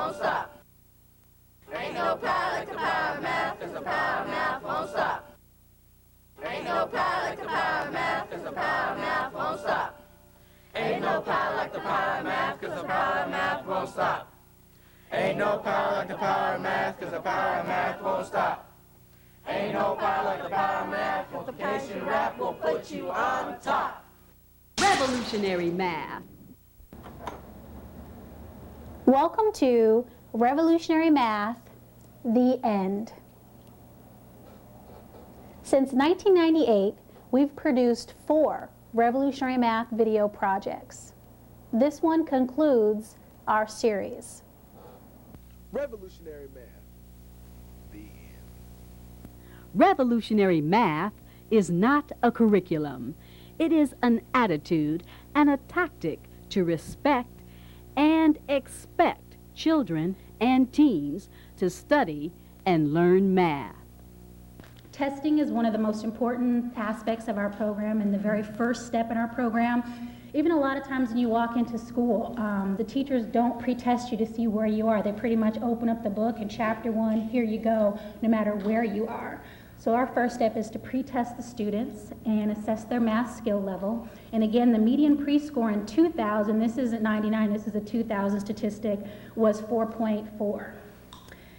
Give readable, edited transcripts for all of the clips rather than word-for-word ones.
won't stop. Ain't no power like the power of math, 'cause the power of math won't stop. Ain't no power like the power of math, 'cause the power of math won't stop. Ain't no power like the power of math, 'cause the power of math won't stop. Ain't no power like the power of math, 'cause the power of math won't stop. Ain't no power like the power of math, multiplication rap will put you on top. Revolutionary math. Welcome to Revolutionary Math, the end. Since 1998, we've produced 4 Revolutionary Math video projects. This one concludes our series. Revolutionary Math, the end. Revolutionary math is not a curriculum. It is an attitude and a tactic to respect and expect children and teens to study and learn math. Testing is one of the most important aspects of our program and the very first step in our program. Even a lot of times when you walk into school, the teachers don't pre-test you to see where you are. They pretty much open up the book and chapter 1, here you go, no matter where you are. So our first step is to pre-test the students and assess their math skill level. And again, the median pre-score in 2000, this isn't 99, this is a 2000 statistic, was 4.4.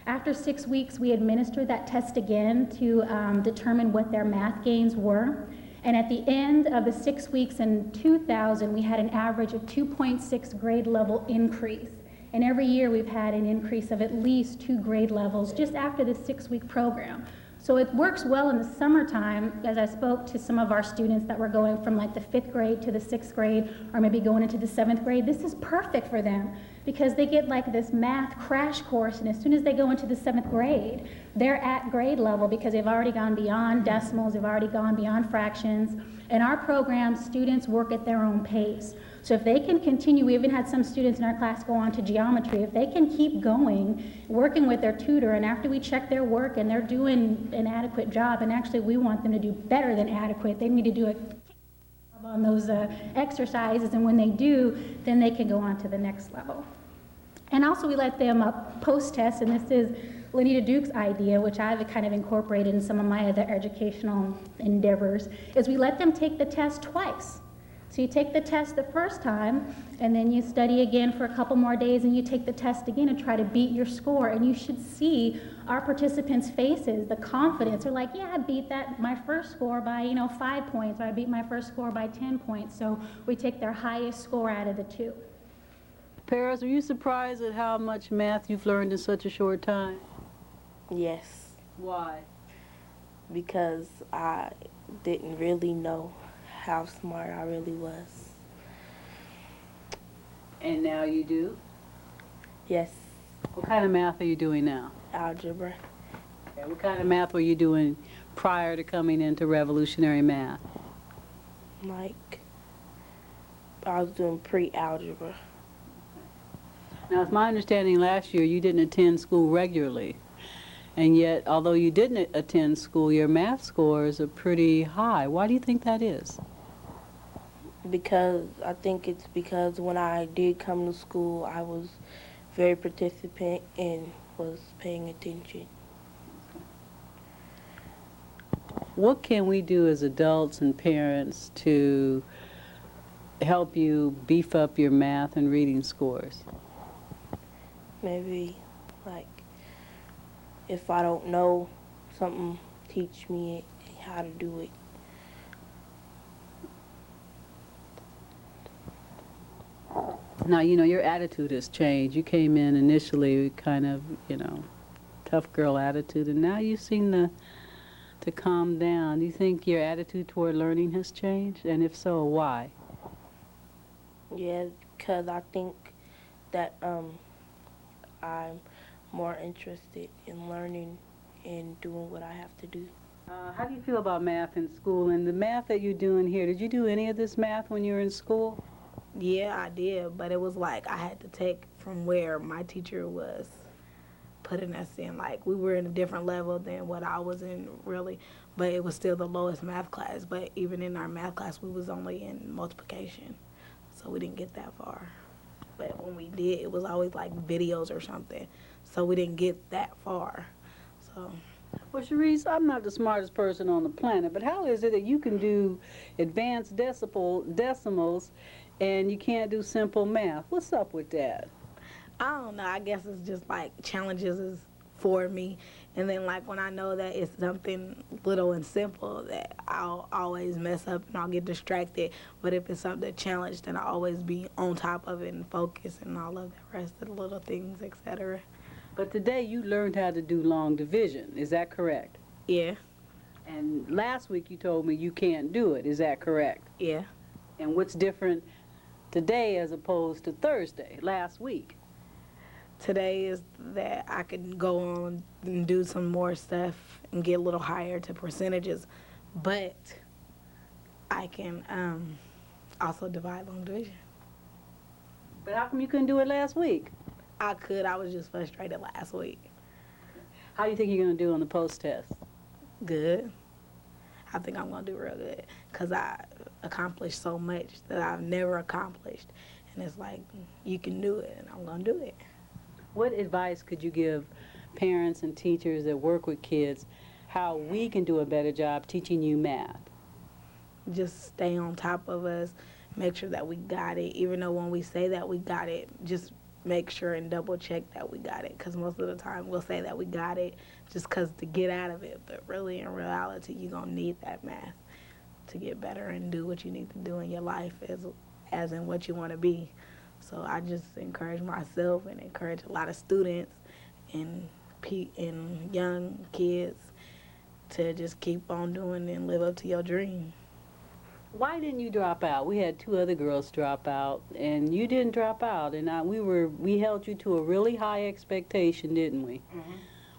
After 6 weeks, we administered that test again to determine what their math gains were. And at the end of the 6 weeks in 2000, we had an average of 2.6 grade level increase. And every year we've had an increase of at least 2 grade levels just after the 6-week program. So it works well in the summertime, as I spoke to some of our students that were going from like the 5th grade to the 6th grade, or maybe going into the 7th grade. This is perfect for them because they get like this math crash course, and as soon as they go into the 7th grade, they're at grade level because they've already gone beyond decimals, they've already gone beyond fractions. In our program, students work at their own pace. So if they can continue, we even had some students in our class go on to geometry. If they can keep going, working with their tutor, and after we check their work and they're doing an adequate job, and actually we want them to do better than adequate, they need to do a on those exercises, and when they do, then they can go on to the next level. And also we let them post-test, and this is Lanita Duke's idea, which I've kind of incorporated in some of my other educational endeavors, is we let them take the test twice. So you take the test the first time, and then you study again for a couple more days, and you take the test again and try to beat your score. And you should see our participants' faces, the confidence. They're like, yeah, I beat my first score by 5 points, or I beat my first score by 10 points. So we take their highest score out of the 2. Paris, are you surprised at how much math you've learned in such a short time? Yes. Why? Because I didn't really know how smart I really was. And now you do? Yes. What kind of math are you doing now? Algebra. Okay, what kind of math were you doing prior to coming into revolutionary math? Like, I was doing pre-algebra. Now, it's my understanding last year you didn't attend school regularly. And yet, although you didn't attend school, your math scores are pretty high. Why do you think that is? Because I think it's because when I did come to school, I was very participant and was paying attention. What can we do as adults and parents to help you beef up your math and reading scores? Maybe, like, if I don't know something, teach me how to do it. Now, your attitude has changed. You came in initially kind of, tough girl attitude, and now you seem to calm down. Do you think your attitude toward learning has changed? And if so, why? Yeah, because I think that I'm more interested in learning and doing what I have to do. How do you feel about math in school? And the math that you're doing here, did you do any of this math when you were in school? Yeah, I did, but it was like I had to take from where my teacher was putting us in. Like, we were in a different level than what I was in, really, but it was still the lowest math class. But even in our math class, we was only in multiplication, so we didn't get that far. but when we did, it was always like videos or something. So we didn't get that far. So. Well, Sharice, I'm not the smartest person on the planet, but how is it that you can do advanced decimals and you can't do simple math? What's up with that? I don't know. I guess it's just like challenges is for me. And then like when I know that it's something little and simple, that I'll always mess up and I'll get distracted. But if it's something challenged, then I'll always be on top of it and focus and all of the rest of the little things, etc. But today you learned how to do long division. Is that correct? Yeah. And last week you told me you can't do it. Is that correct? Yeah. And what's different today as opposed to Thursday, last week? Today is that I can go on and do some more stuff and get a little higher to percentages, but I can also divide long division. But how come you couldn't do it last week? I could. I was just frustrated last week. How do you think you're going to do on the post-test? Good. I think I'm going to do real good because I accomplished so much that I've never accomplished. And it's like, you can do it, and I'm going to do it. What advice could you give parents and teachers that work with kids how we can do a better job teaching you math? Just stay on top of us, make sure that we got it. Even though when we say that we got it, just make sure and double check that we got it, because most of the time we'll say that we got it just because to get out of it, but really in reality you're going to need that math to get better and do what you need to do in your life as in what you want to be. So I just encourage myself and encourage a lot of students and young kids to just keep on doing and live up to your dream. Why didn't you drop out? We had 2 other girls drop out, and you didn't drop out, and we held you to a really high expectation, didn't we? Mm-hmm.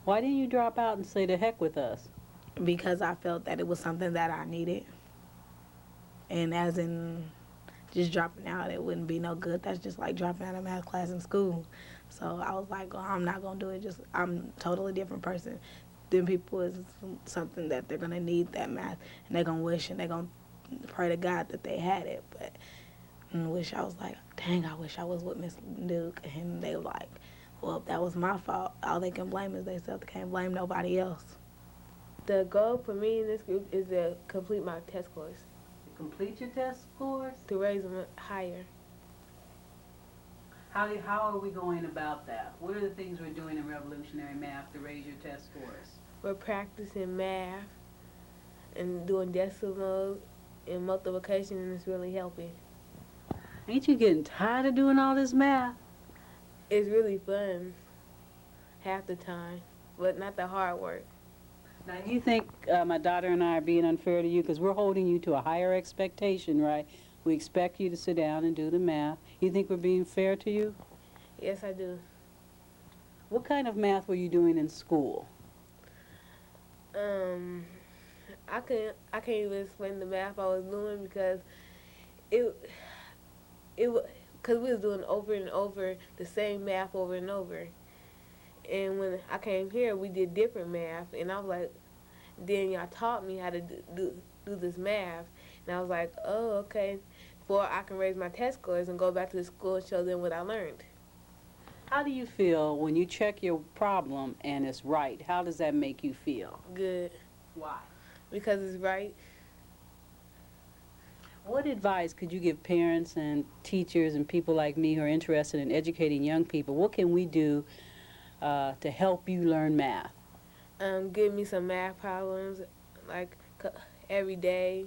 Why didn't you drop out and say the heck with us? Because I felt that it was something that I needed, and as in just dropping out, it wouldn't be no good. That's just like dropping out of math class in school. So I was like, I'm not going to do it. I'm a totally different person. Them people is something that they're going to need that math, and they're going to wish and they're going to pray to God that they had it. But I was like, dang, I wish I was with Miss Duke. And they were like, well, that was my fault. All they can blame is themselves. They can't blame nobody else. The goal for me in this group is to complete my test scores. Complete your test scores? To raise them higher. How are we going about that? What are the things we're doing in revolutionary math to raise your test scores? We're practicing math and doing decimals and multiplication, and it's really helping. Ain't you getting tired of doing all this math? It's really fun half the time, but not the hard work. Now, you think my daughter and I are being unfair to you because we're holding you to a higher expectation, right? We expect you to sit down and do the math. You think we're being fair to you? Yes, I do. What kind of math were you doing in school? I can't even explain the math I was doing because because we was doing over and over the same math over and over. And when I came here, we did different math, and I was like, then y'all taught me how to do this math, and I was like, oh, okay, before I can raise my test scores and go back to the school and show them what I learned. How do you feel when you check your problem and it's right? How does that make you feel? Good. Why? Because it's right. What advice could you give parents and teachers and people like me who are interested in educating young people? What can we do to help you learn math? Give me some math problems like every day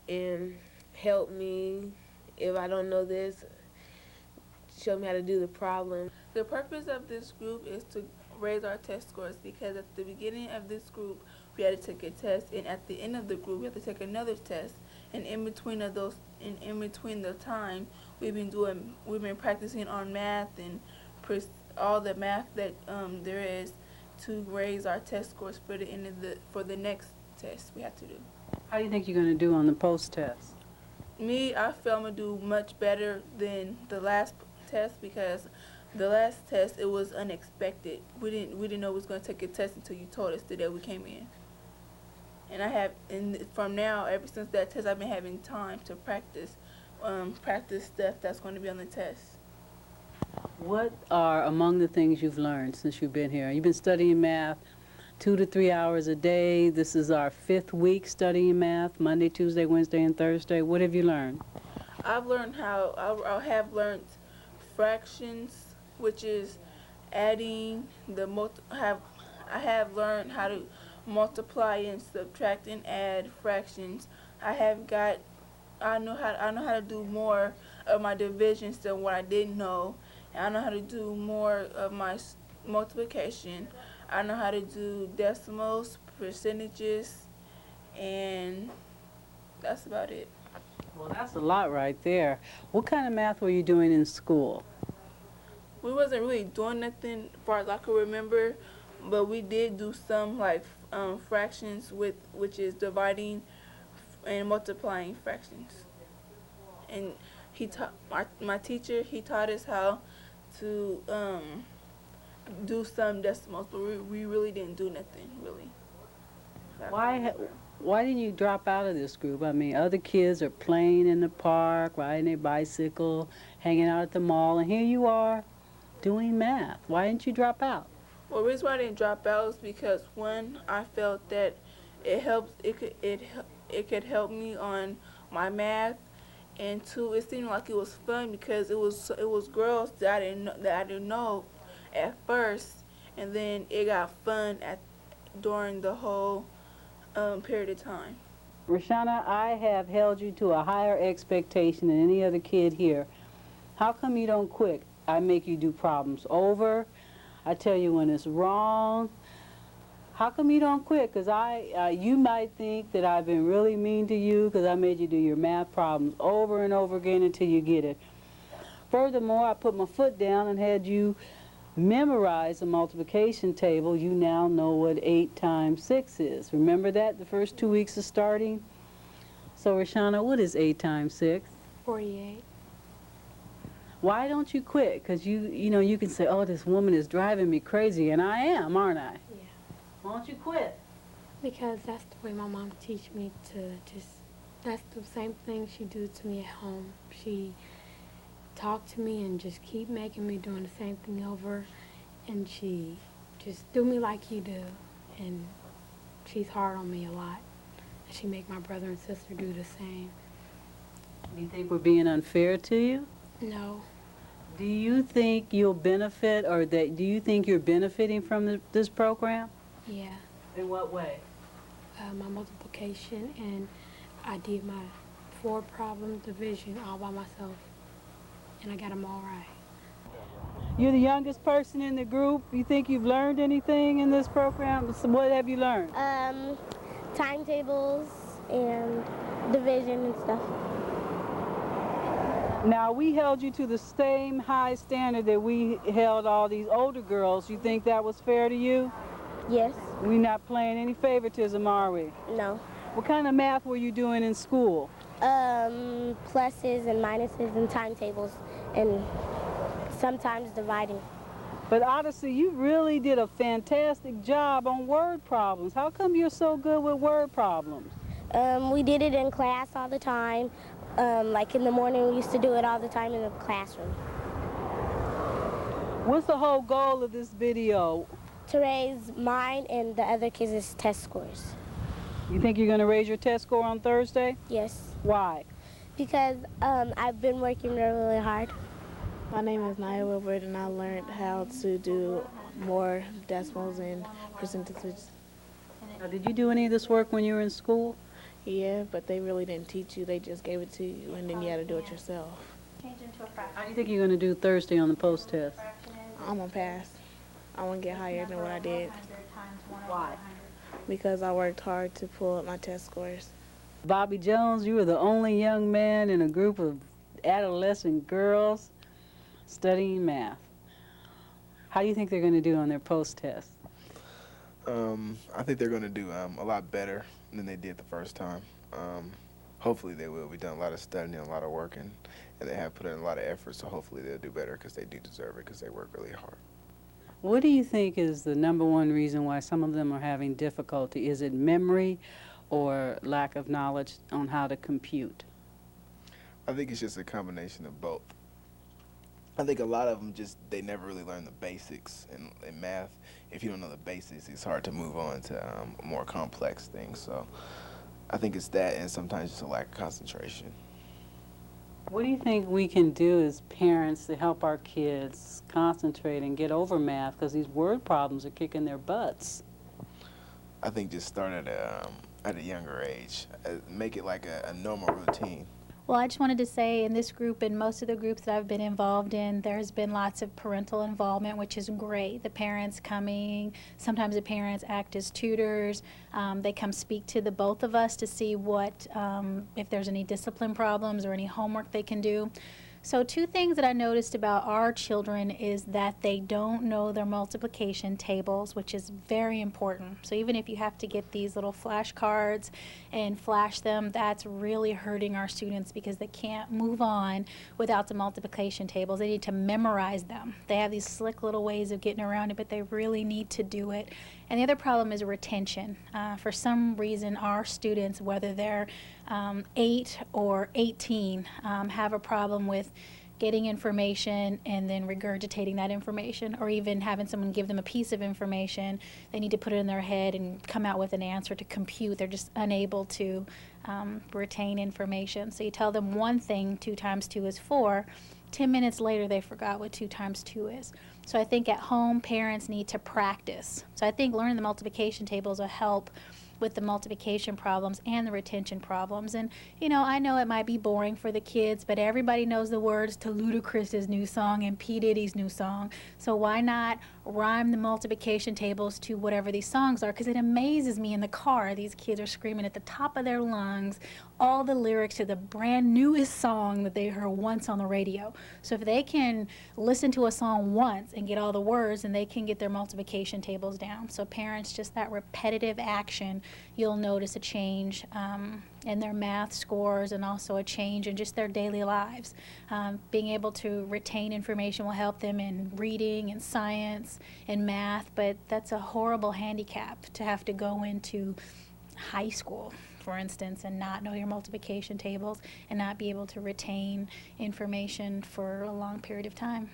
and help me if I don't know this, show me how to do the problem. The purpose of this group is to raise our test scores because at the beginning of this group we had to take a test, and at the end of the group we have to take another test, and in between the time we've been practicing on math and all the math that there is to raise our test scores for the next test we have to do. How do you think you're going to do on the post-test? I feel I'm going to do much better than the last test because the last test, it was unexpected. We didn't know we was going to take a test until you told us the day we came in. And from now, ever since that test, I've been having time to practice stuff that's going to be on the test. What are among the things you've learned since you've been here? You've been studying math 2 to 3 hours a day. This is our 5th week studying math, Monday, Tuesday, Wednesday, and Thursday. What have you learned? I've learned I have learned fractions, which is adding I have learned how to multiply and subtract and add fractions. I know how to do more of my divisions than what I didn't know. I know how to do more of my multiplication. I know how to do decimals, percentages, and that's about it. Well, that's a lot right there. What kind of math were you doing in school? We wasn't really doing nothing as far as I could remember, but we did do some like fractions, which is dividing and multiplying fractions. And he taught my teacher. He taught us how to do some decimals, but we really didn't do nothing really. Why didn't you drop out of this group? I mean, other kids are playing in the park, riding their bicycle, hanging out at the mall, and here you are doing math. Why didn't you drop out? Well, the reason why I didn't drop out is because, one, I felt that it could help me on my math, and two, it seemed like it was fun because it was girls that I didn't know at first, and then it got fun during the whole period of time. Rashana, I have held you to a higher expectation than any other kid here. How come you don't quit? I make you do problems over. I tell you when it's wrong. How come you don't quit? Because you might think that I've been really mean to you because I made you do your math problems over and over again until you get it. Furthermore, I put my foot down and had you memorize the multiplication table. You now know what 8 times 6 is. Remember that the first 2 weeks of starting? So, Rashana, what is 8 times 6? 48. Why don't you quit? Because you can say, oh, this woman is driving me crazy, and I am, aren't I? Yeah. Why don't you quit? Because that's the way my mom teach me to that's the same thing she do to me at home. She talk to me and just keep making me doing the same thing over, and she just do me like you do, and she's hard on me a lot. And she make my brother and sister do the same. Do you think we're being unfair to you? No. Do you think you'll benefit, or do you think you're benefiting from this program? Yeah. In what way? My multiplication, and I did my 4 problem division all by myself, and I got them all right. You're the youngest person in the group. You think you've learned anything in this program? So what have you learned? Timetables and division and stuff. Now, we held you to the same high standard that we held all these older girls. You think that was fair to you? Yes. We're not playing any favoritism, are we? No. What kind of math were you doing in school? Pluses and minuses and timetables and sometimes dividing. But honestly, you really did a fantastic job on word problems. How come you're so good with word problems? We did it in class all the time. Like in the morning, we used to do it all the time in the classroom. What's the whole goal of this video? To raise mine and the other kids' test scores. You think you're going to raise your test score on Thursday? Yes. Why? Because I've been working really hard. My name is Naya Wilbert, and I learned how to do more decimals and percentages. Now, did you do any of this work when you were in school? Yeah, but they really didn't teach you. They just gave it to you, and then you had to do it yourself. How do you think you're going to do Thursday on the post-test? I'm going to pass. I want to get higher than what I did. Why? Because I worked hard to pull up my test scores. Bobby Jones, you were the only young man in a group of adolescent girls studying math. How do you think they're going to do on their post-test? I think they're going to do a lot better than they did the first time. Hopefully they will. We've done a lot of studying and a lot of working, and they have put in a lot of effort, so hopefully they'll do better because they do deserve it because they work really hard. What do you think is the #1 reason why some of them are having difficulty? Is it memory or lack of knowledge on how to compute? I think it's just a combination of both. I think a lot of them they never really learn the basics in math. If you don't know the basics, it's hard to move on to more complex things. So I think it's that, and sometimes just a lack of concentration. What do you think we can do as parents to help our kids concentrate and get over math, because these word problems are kicking their butts? I think just start at a younger age. Make it like a normal routine. Well, I just wanted to say in this group and most of the groups that I've been involved in, there's been lots of parental involvement, which is great. The parents coming, sometimes the parents act as tutors. They come speak to the both of us to see what, if there's any discipline problems or any homework they can do. So 2 things that I noticed about our children is that they don't know their multiplication tables, which is very important. So even if you have to get these little flashcards and flash them, that's really hurting our students because they can't move on without the multiplication tables. They need to memorize them. They have these slick little ways of getting around it, but they really need to do it. And the other problem is retention. For some reason, our students, whether they're 8 or 18, have a problem with getting information and then regurgitating that information, or even having someone give them a piece of information. They need to put it in their head and come out with an answer to compute. They're just unable to retain information. So you tell them one thing, 2 times 2 is 4. 10 minutes later, they forgot what 2 times 2 is. So I think at home, parents need to practice. So I think learning the multiplication tables will help with the multiplication problems and the retention problems. And, you know, I know it might be boring for the kids, but everybody knows the words to Ludacris's new song and P. Diddy's new song. So why not rhyme the multiplication tables to whatever these songs are? Because it amazes me in the car, these kids are screaming at the top of their lungs all the lyrics to the brand newest song that they heard once on the radio. So if they can listen to a song once and get all the words, and they can get their multiplication tables down. So parents, just that repetitive action, you'll notice a change in their math scores, and also a change in just their daily lives. Being able to retain information will help them in reading and science and math, but that's a horrible handicap to have to go into high school, for instance, and not know your multiplication tables and not be able to retain information for a long period of time.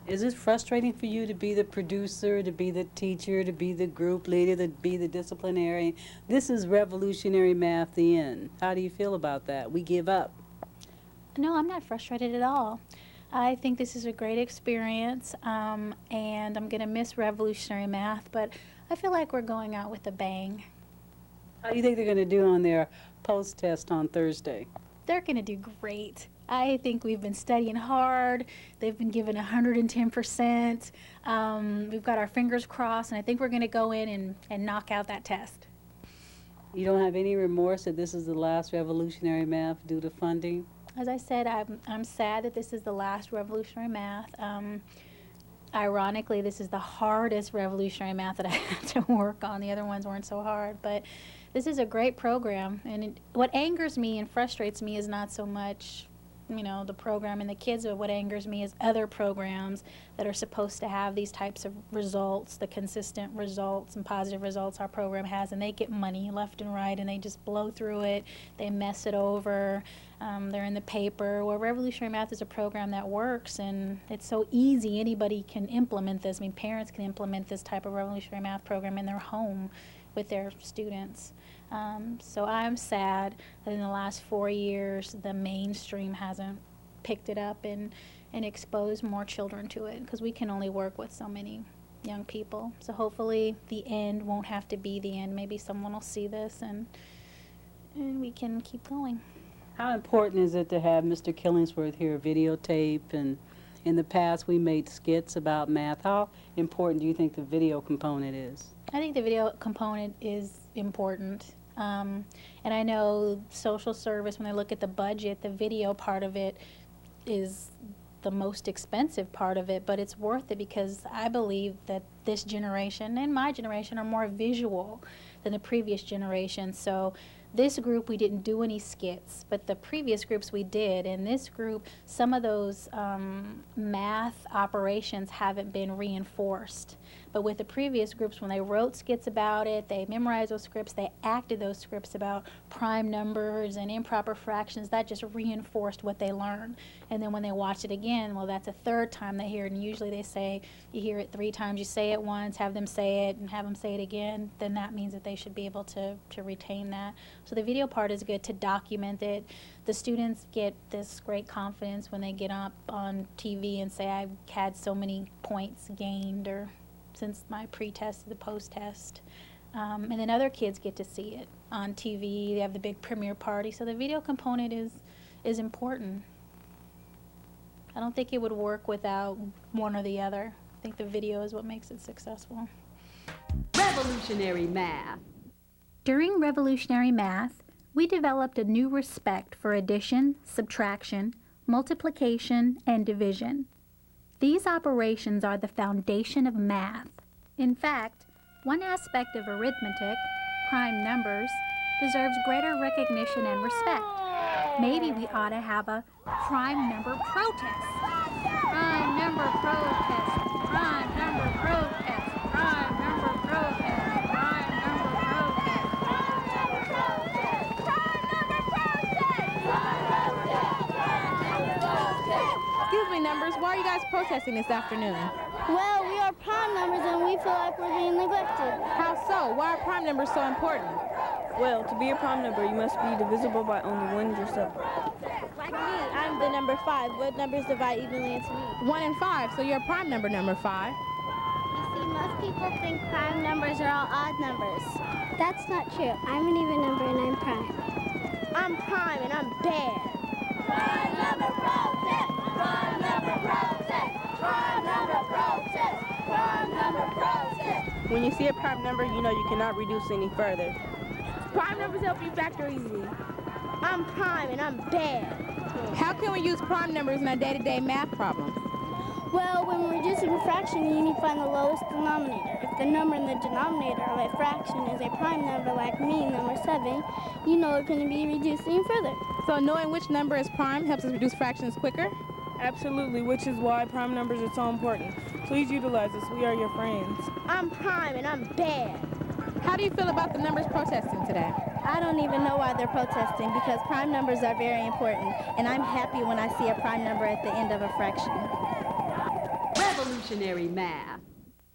Is it frustrating for you to be the producer, to be the teacher, to be the group leader, to be the disciplinarian? This is revolutionary math, the end. How do you feel about that? We give up. No, I'm not frustrated at all. I think this is a great experience, and I'm going to miss revolutionary math, but I feel like we're going out with a bang. How do you think they're going to do on their post-test on Thursday? They're going to do great. I think we've been studying hard. They've been given 110%. We've got our fingers crossed, and I think we're going to go in and knock out that test. You don't have any remorse that this is the last revolutionary math due to funding? As I said, I'm sad that this is the last revolutionary math. Ironically, this is the hardest revolutionary math that I had to work on. The other ones weren't so hard, but this is a great program. And what angers me and frustrates me is not so much, you know, the program and the kids, but what angers me is other programs that are supposed to have these types of results, the consistent results and positive results our program has, and they get money left and right, and they just blow through it. They mess it over. They're in the paper. Well, Revolutionary Math is a program that works, and it's so easy. Anybody can implement this. I mean, parents can implement this type of Revolutionary Math program in their home with their students. So I'm sad that in the last 4 years, the mainstream hasn't picked it up and exposed more children to it, because we can only work with so many young people. So hopefully the end won't have to be the end. Maybe someone will see this and we can keep going. How important is it to have Mr. Killingsworth here videotape? And in the past we made skits about math. How important do you think the video component is? I think the video component is important. And I know social service, when they look at the budget, the video part of it is the most expensive part of it, but it's worth it, because I believe that this generation and my generation are more visual than the previous generation. So This group, we didn't do any skits, but the previous groups we did. In this group, some of those math operations haven't been reinforced. But with the previous groups, when they wrote skits about it, they memorized those scripts, they acted those scripts about prime numbers and improper fractions. That just reinforced what they learned. And then when they watch it again, well, that's a third time they hear it. And usually they say, you hear it 3 times, you say it once, have them say it, and have them say it again. Then that means that they should be able to retain that. So the video part is good to document it. The students get this great confidence when they get up on TV and say, I've had so many points gained, or since my pre-test to the post-test. And then other kids get to see it on TV. They have the big premiere party. So the video component is important. I don't think it would work without one or the other. I think the video is what makes it successful. Revolutionary math. During Revolutionary Math, we developed a new respect for addition, subtraction, multiplication, and division. These operations are the foundation of math. In fact, one aspect of arithmetic, prime numbers, deserves greater recognition and respect. Maybe we ought to have a prime number protest. Prime number protest. Prime number protest. Prime number protest. Prime number protest. Excuse me, numbers, why are you guys protesting this afternoon? Well, we are prime numbers and we feel like we're being neglected. How so? Why are prime numbers so important? Well, to be a prime number, you must be divisible by only 1 yourself. Like me, I'm the number 5. What numbers divide evenly into me? 1 and 5, so you're a prime number, number 5. You see, most people think prime numbers are all odd numbers. That's not true. I'm an even number and I'm prime. I'm prime and I'm bad. Prime number protest! Prime number protest! Prime number protest! Prime number protest! When you see a prime number, you know you cannot reduce any further. Prime numbers help you factor easily. I'm prime and I'm bad. How can we use prime numbers in our day-to-day math problems? Well, when we're reducing a fraction, you need to find the lowest denominator. If the number in the denominator of a fraction is a prime number like me, number 7, you know it can be reduced even further. So knowing which number is prime helps us reduce fractions quicker? Absolutely, which is why prime numbers are so important. Please utilize us. We are your friends. I'm prime and I'm bad. How do you feel about the numbers protesting today? I don't even know why they're protesting because prime numbers are very important, and I'm happy when I see a prime number at the end of a fraction. Revolutionary math.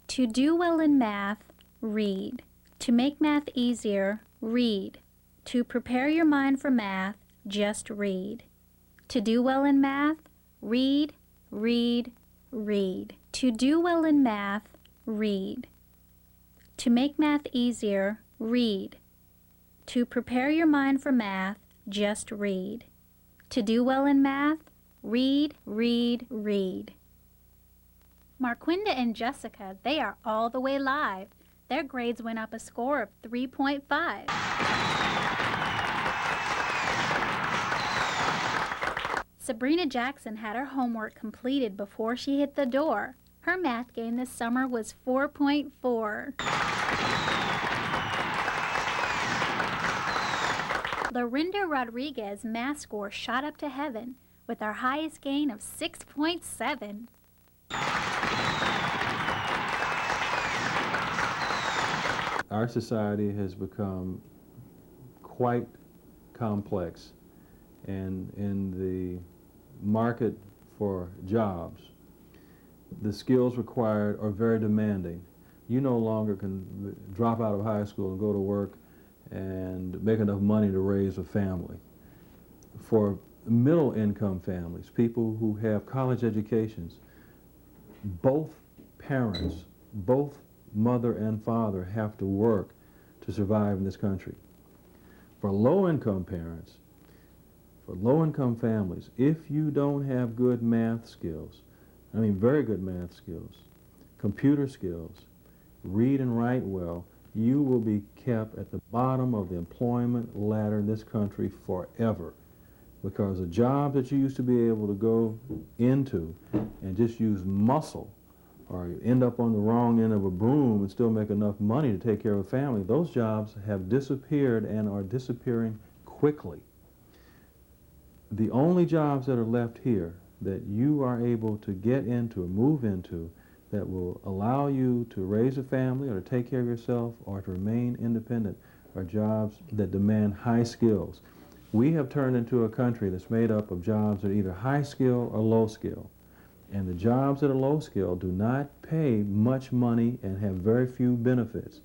To do well in math, read. To make math easier, read. To prepare your mind for math, just read. To do well in math, read, read, read. To do well in math, read. To make math easier, read. To prepare your mind for math, just read. To do well in math, read, read, read. Marquinda and Jessica, they are all the way live. Their grades went up a score of 3.5. Sabrina Jackson had her homework completed before she hit the door. Her math gain this summer was 4.4. Lorinda Rodriguez's math score shot up to heaven with our highest gain of 6.7. Our society has become quite complex, and in the market for jobs, the skills required are very demanding. You no longer can drop out of high school and go to work and make enough money to raise a family. For middle income families, people who have college educations, both parents, both mother and father have to work to survive in this country. For low-income parents, for low-income families, if you don't have good math skills, I mean very good math skills, computer skills, read and write well, you will be kept at the bottom of the employment ladder in this country forever. Because the job that you used to be able to go into and just use muscle or end up on the wrong end of a broom and still make enough money to take care of a family, those jobs have disappeared and are disappearing quickly. The only jobs that are left here that you are able to get into or move into that will allow you to raise a family or to take care of yourself or to remain independent are jobs that demand high skills. We have turned into a country that's made up of jobs that are either high skill or low skill. And the jobs that are low skill do not pay much money and have very few benefits.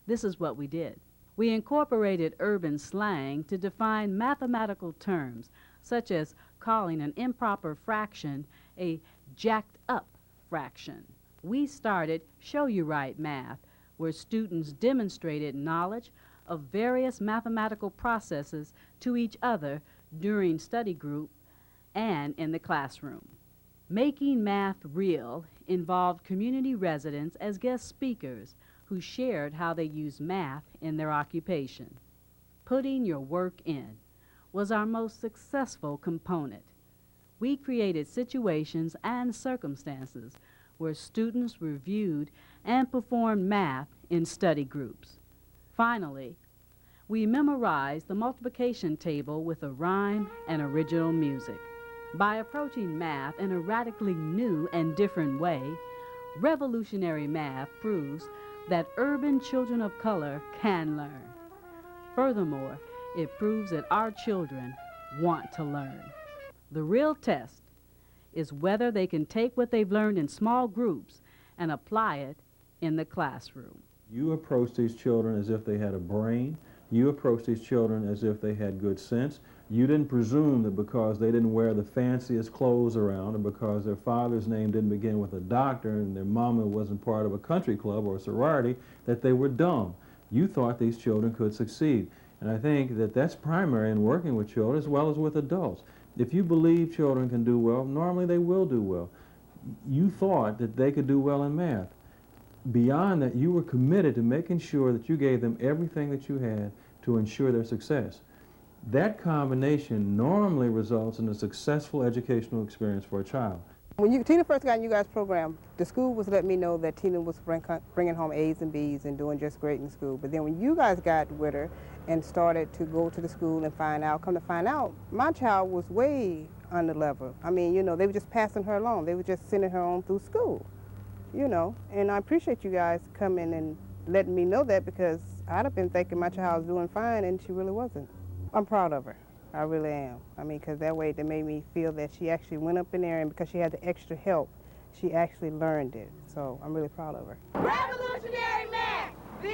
This is what we did. We incorporated urban slang to define mathematical terms, such as calling an improper fraction a jacked up fraction. We started Show You Right Math, where students demonstrated knowledge of various mathematical processes to each other during study group and in the classroom. Making Math Real involved community residents as guest speakers who shared how they use math in their occupation. Putting your work in was our most successful component. We created situations and circumstances where students reviewed and performed math in study groups. Finally, we memorized the multiplication table with a rhyme and original music. By approaching math in a radically new and different way, revolutionary math proves that urban children of color can learn. Furthermore, it proves that our children want to learn. The real test is whether they can take what they've learned in small groups and apply it in the classroom. You approach these children as if they had a brain. You approach these children as if they had good sense. You didn't presume that because they didn't wear the fanciest clothes around or because their father's name didn't begin with a doctor and their mama wasn't part of a country club or a sorority that they were dumb. You thought these children could succeed. And I think that that's primary in working with children as well as with adults. If you believe children can do well, normally they will do well. You thought that they could do well in math. Beyond that, you were committed to making sure that you gave them everything that you had to ensure their success. That combination normally results in a successful educational experience for a child. When Tina first got in you guys' program, the school was letting me know that Tina was bringing home A's and B's and doing just great in school. But then when you guys got with her and started to go to the school and come to find out, my child was way under level. I mean, you know, they were just passing her along. They were just sending her on through school, you know. And I appreciate you guys coming and letting me know that, because I'd have been thinking my child was doing fine and she really wasn't. I'm proud of her. I really am. I mean, because that way it made me feel that she actually went up in there, and because she had the extra help, she actually learned it. So I'm really proud of her. Revolutionary Math, the